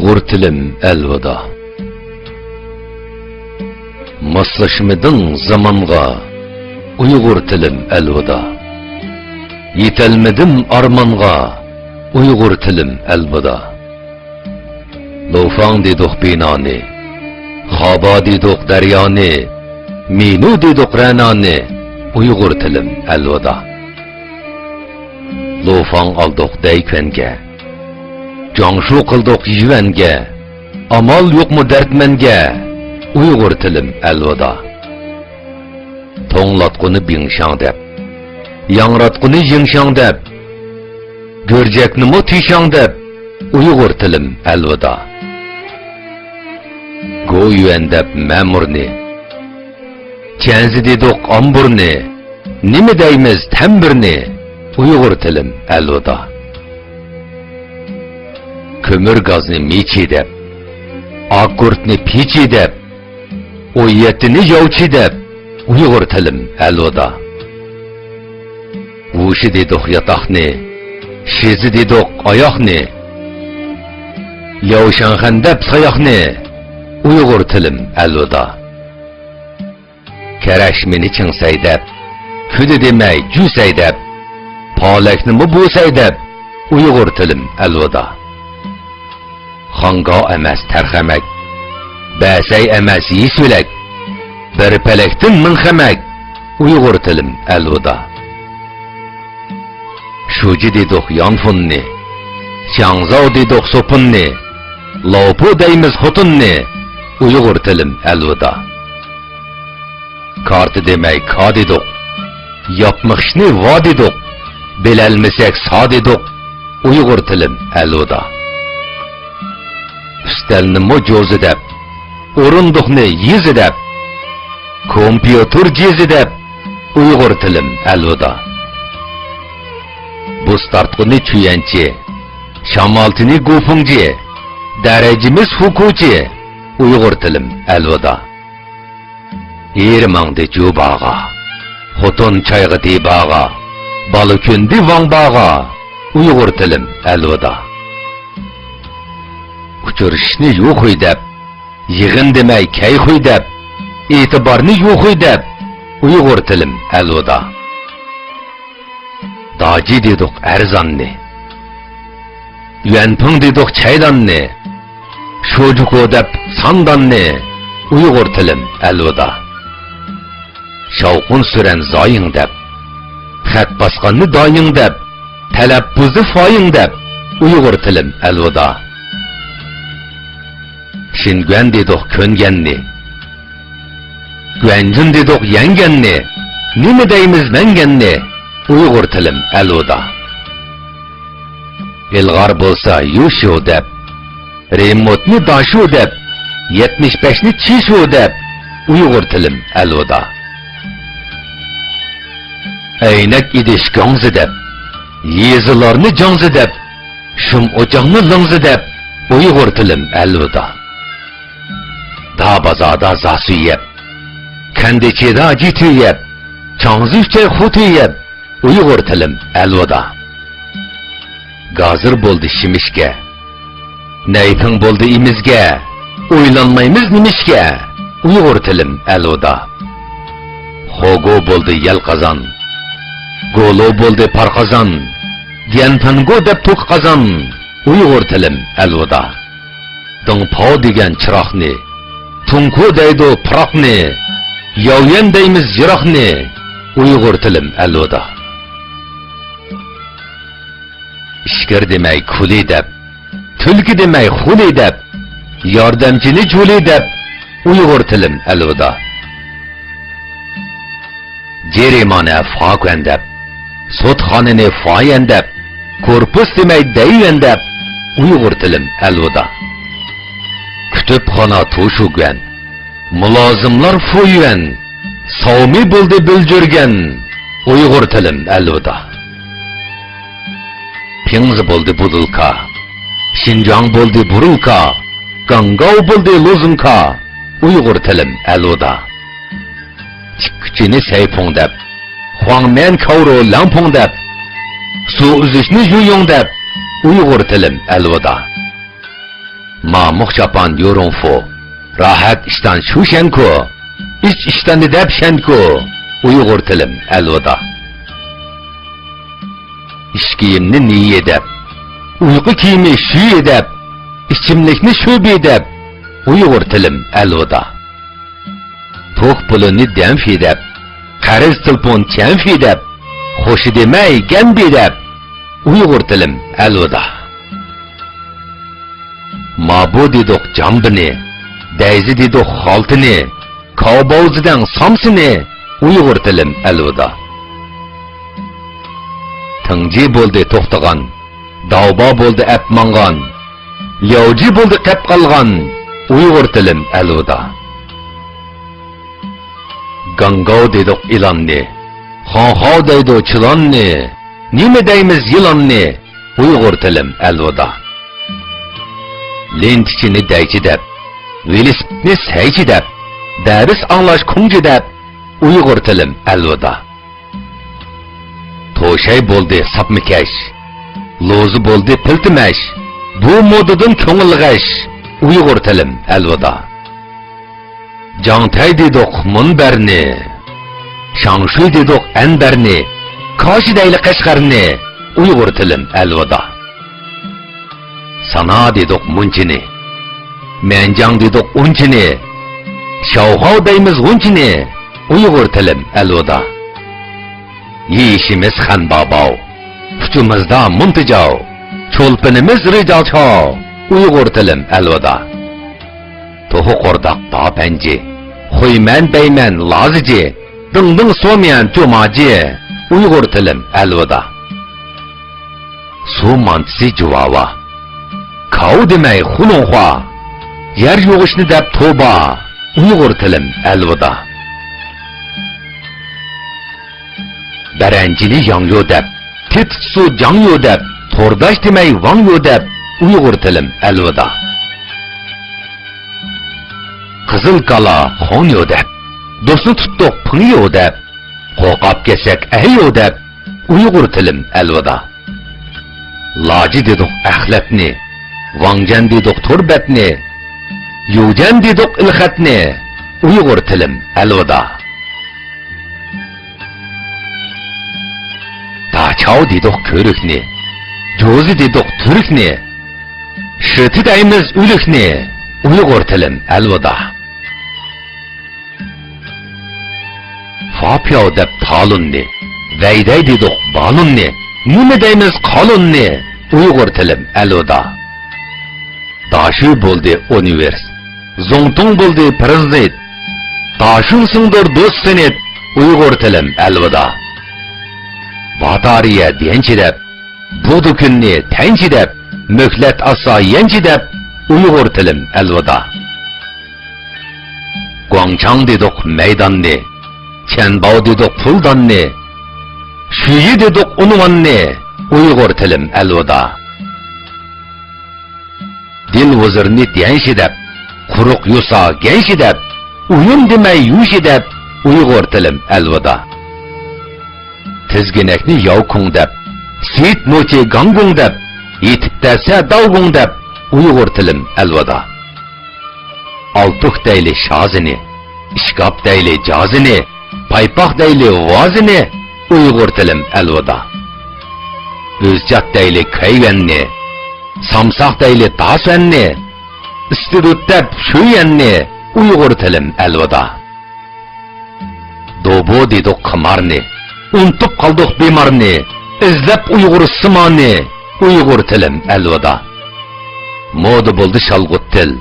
Uyghur tilim elveda. Maslaşmıdın zamanğa, Uyghur tilim elveda. Yetelmedim armanğa, Uyghur tilim elveda. Lofang dedik binani, Khaba dedik deryani, Minu dedik renani, Uyghur tilim elveda. Lofang aldık deykvenge, Cangshu kıldık yivenge, Amal yok mu dertmenge, Uyghur tilim elveda. Toңlatqını bingşang dep, Yangratqını yingşang dep, Görcekni mu tişang dep, Uyghur tilim elveda. Goyuan dep memurni, Kenzi dedik amburni, Nimi deymiz tembirni, Uyghur tilim elveda. Kömür gazni miçi dep, Akkurtni piçi dep, Oyyetini yavçi dep, Uyghur tilim elveda. Vuşi dedik yatakni, Şizi dedik ayakni, Yavşanxan dep sayakni, Uyghur tilim elveda. Kereşmini çıngsay dep, Küdü demey cüsay dep, Palekni mu busay dep, Uyghur tilim elveda. Xanga emas terxemek, Bəsay emas yisülek, Bir pelektin minxemek, Uyghur tilim elveda. Şuci dedik yanfunni, Şangzao dedik sopunni, Lopu deymiz hutunni, Uyghur tilim elveda. Kartı demey ka dedik, Yapmışni va dedik, Bilelmisek sa dedik, Uyghur tilim elveda. Üstelni mu joz edep, Urunduqni yiz edep, Kompüter ciz edep, Uyghur tilim elveda. Bustartqını çüyençi, Şamaltini gufungci, Derecimiz hukuci, Uyghur tilim elveda. Irmangdi jubağa, Hotun çaygı dibağa, Balıkündi vangbağa, Uyghur tilim elveda. Uçurishni yo'q deb, yig'in demay kayxuy deb, e'tiborni yo'q deb, Uyghur tilim elveda. Daji dedik arzonni, Yuanping dedik chaydanni, Shojuko deb sandanni, Uyghur tilim elveda. Shavqun suran zoying deb, Xat basqanni doying deb, Talabbuzi foying deb, Uyghur tilim elveda. Şinguen dedik köngenni, Güencin dedik yengenni, Nimi deymiz mengenni, Uyghur tilim elveda. İlgar bolsa yuşu deb, Remotni daşu deb, 75ni çişu deb, Uyghur tilim elveda. Eynek idiş gangzi deb, Yezilarni jangzi deb, Şum ocağını lingzi deb, Uyghur tilim elveda. Da bazada zasu yeb, Kendecheda jitu yeb, Changzifche hutu yeb, Uyghur tilim elveda. Gazir boldi şimişke, Neyping boldi imizge, Uylanmaymiz nimişke, Uyghur tilim elveda. Hogo boldi yel qazan, Golo boldi parqazan, Dianpango deb tuk qazan, Uyghur tilim elveda. Dingpao degan chiroqni, Tunku deydi pıraqni, Yavyen deymiz yiraqni, Uyghur tilim elveda. İşkir demey kuli deb, Tulki demey huli deb, Yordamchini juli deb, Uyghur tilim elveda. Jerimane faquen deb, Sotxonini fayen deb, Korpus demey deyyen deb, Uyghur tilim elveda. Kütüphana tuşuguen, Mulazimlar foyuen, Savmi buldi bildirgen, Uyghur tilim elveda. Pingzi buldi budulka, Şinjang buldi burulka, Gangao buldi lozunka, Uyghur tilim elveda. Çıkçini seypong deb, Huangmen kavru lampong deb, Su üzüşni yuyong deb, Uyghur tilim elveda. Mamuk şapan yorunfu. Rahat işten şuşenko. İç işten de depşenko. Uyghur tilim elvida. İş kiyimni niye edep. Uyku kiyimi şu edep. İçimlikni şubi edep. Uyghur tilim elvida. Toq pulini denf edep. Qariz tilpon çenf edep. Hoşu demey genb edep. Uyghur tilim elvida. Mabu dedik jambini. Dayzi dedik haltini. Kavbozdan samsini. Uyghur tilim elvida. Tыңжи bo'ldi to'xtagan, davba bo'ldi apmangan, lyovji bo'ldi qap qalgan, Uyg'ur tilim elvida. Gangov dedik ilonni, xonxov deydi chilonni, nima deymiz yilonni, Uyg'ur tilim elvida. Lentichini daychi deb, velosipedni saychi deb, dars anglash kunji deb, Uyg'ur tilim elvida. To'shay bo'ldi sapmikash, lo'zi bo'ldi piltimash, bu modadan ko'ngilg'ash, Uyg'ur tilim elvida. Jangtay dedik munbarni, shangshuy dedik anbarni, koshidayli qashqarni, Uyg'ur tilim elvida. Sana dedik munchini, menjang dedik unchini, shavg'ov deymiz g'unchini, Uyg'ur tilim elvida. Yeyishimiz xan bobow, puchimizda muntijow, cho'lpinimiz rijolchow, Uyg'ur tilim elvida. To'g'ri qo'rdoq topanji, xo'yman beyman loziji, ding so'myan jo'maji, Uyg'ur tilim elvida. Suv mantisi juvava, kav demay xulunxwa, yer yo'g'ishni deb to'ba, Uyg'ur tilim elvida. Daranjini yangyo deb, tetsu jangyo deb, to'rdash demay vangyo deb, Uyg'ur tilim elvida. Qizil kala xonyo deb, do'stni tutdiq pingyo deb, qo'qab kelsak ayyo deb, Uyg'ur tilim elvida. Loji dedik axlatni, vangjan dedik turbatni, yujan dedik ilxatni, Uyg'ur tilim elvida. Daçav dedik körükni, jozi dedik türkni, şıtı deymiz ülükni, Uyg'ur tilim elvida. Fapyav deb talunni, veyday dedik balunni, nima deymiz qalunni, Uyg'ur tilim elvida. Daşı bo'ldi univers, zongtung bo'ldi prezident, daşınsındır do'st senet, Uyg'ur tilim elvida. Vatariya diyençi deb, budu kunni tençi deb, möhlet asa yençi deb, Uyg'ur tilim elvida. Guangchang dedik meydanni, Çenbao dedik puldanni, Şuyi dedik unvanni, Uyg'ur tilim elvida. Dil vuzirni diyençi deb, quruq yusa gençi deb, uyum demay yushi deb, Uyg'ur tilim elvida. Tizginekni yavkung deb, Seyit mochi gangung deb, yetib desa davgung deb, Uyg'ur tilim elvida. Altuq deyli shazini, ishkop deyli jazini, paypoq deyli vozini, Uyg'ur tilim elvida. O'zjat deyli kayvanni, samsaq deyli tasvanni, istirut deb shuyanni, Uyg'ur tilim elvida. Dobo dedik qimarni, unutup qaldık bemarni, izlep Uyg'ur simoni, Uyg'ur tilim elvida. Moda bo'ldi shalg'ut til,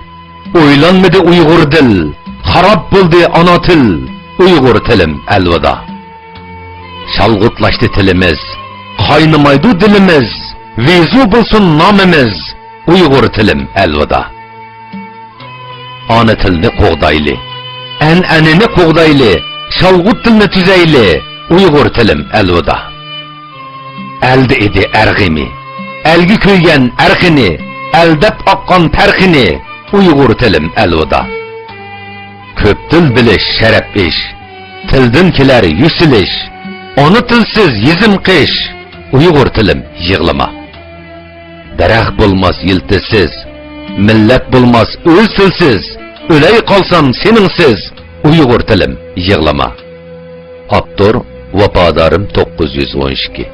o'ylanmadi Uyg'ur dil, xarob bo'ldi ona til, Uyg'ur tilim elvida. Shalg'utlashdi tilimiz, qaynamaydi dilimiz, vezu bo'lsin nomimiz, Uyg'ur tilim elvida. Ona tilni qo'g'dayli, an'anani qo'g'dayli, shalg'ut tilni tuzayli, Uyg'ur tilim elvida. Elde edi erg'imi, elgi kuygan arxini, eldep oqqan tarxini, Uyg'ur tilim elvida. Ko'p til bilish sharaf ish, tildan kelar yusilish, ona tilsiz yizim qish, Uyg'ur tilim yig'lama. Daraxt bo'lmas yiltisiz, millat bulmaz ölsülsiz, öley kalsam seninsiz, Uyghur tilim yığlama. Abdur Vafadarım 912.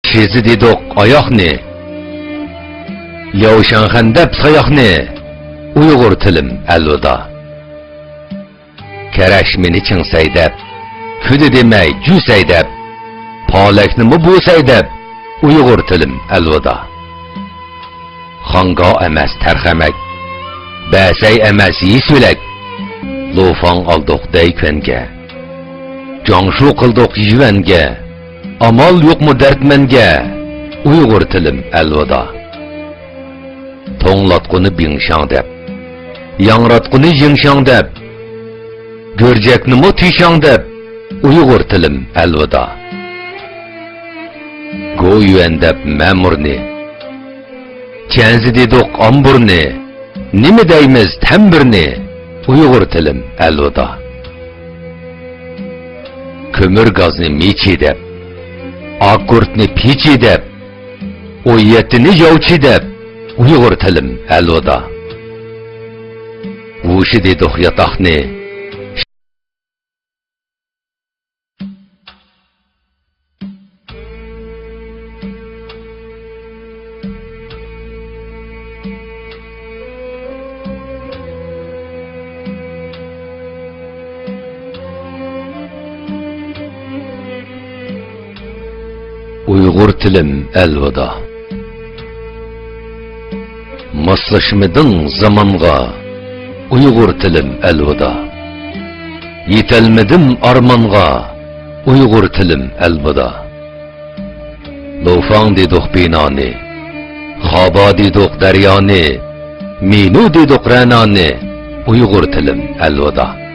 Şezi dedok ayakni, Yavşanxandab sayakni, Uyghur tilim elvida. Kereşmini çingsaydab, Füdü demey cüsaydab, Palakni mı busaydab, Uyghur tilim elvida. Xanga emas terxemek, Basay emas yisülek, Lufan aldık deykvenge, Cangshu kıldık yivenge, Amal yok mu dertmenge, Uyghur tilim elvida. Toңlatqını bingşang dep, Yangratqını yingşang dep, Görcekni mu tişang dep, Uyghur tilim elvida. Goyuan dep memurni, Chanzi dedok amburni, Nimi deymiz tembirni, Uyghur tilim elvida. Kömür gazni miçi dep, Akkurtni piçi dep, Oyyetini yavçi dep, Uyghur tilim elvida. Vuşi dedok yatakni, Uyghur tilim elvida. Maslaşmıdın zamanğa, Uyghur tilim elvida. Yetelmedim armanğa, Uyghur tilim elvida. Lufan dedok binani, Xaba dedok deryani, Minu dedok ranani, Uyghur tilim elvida.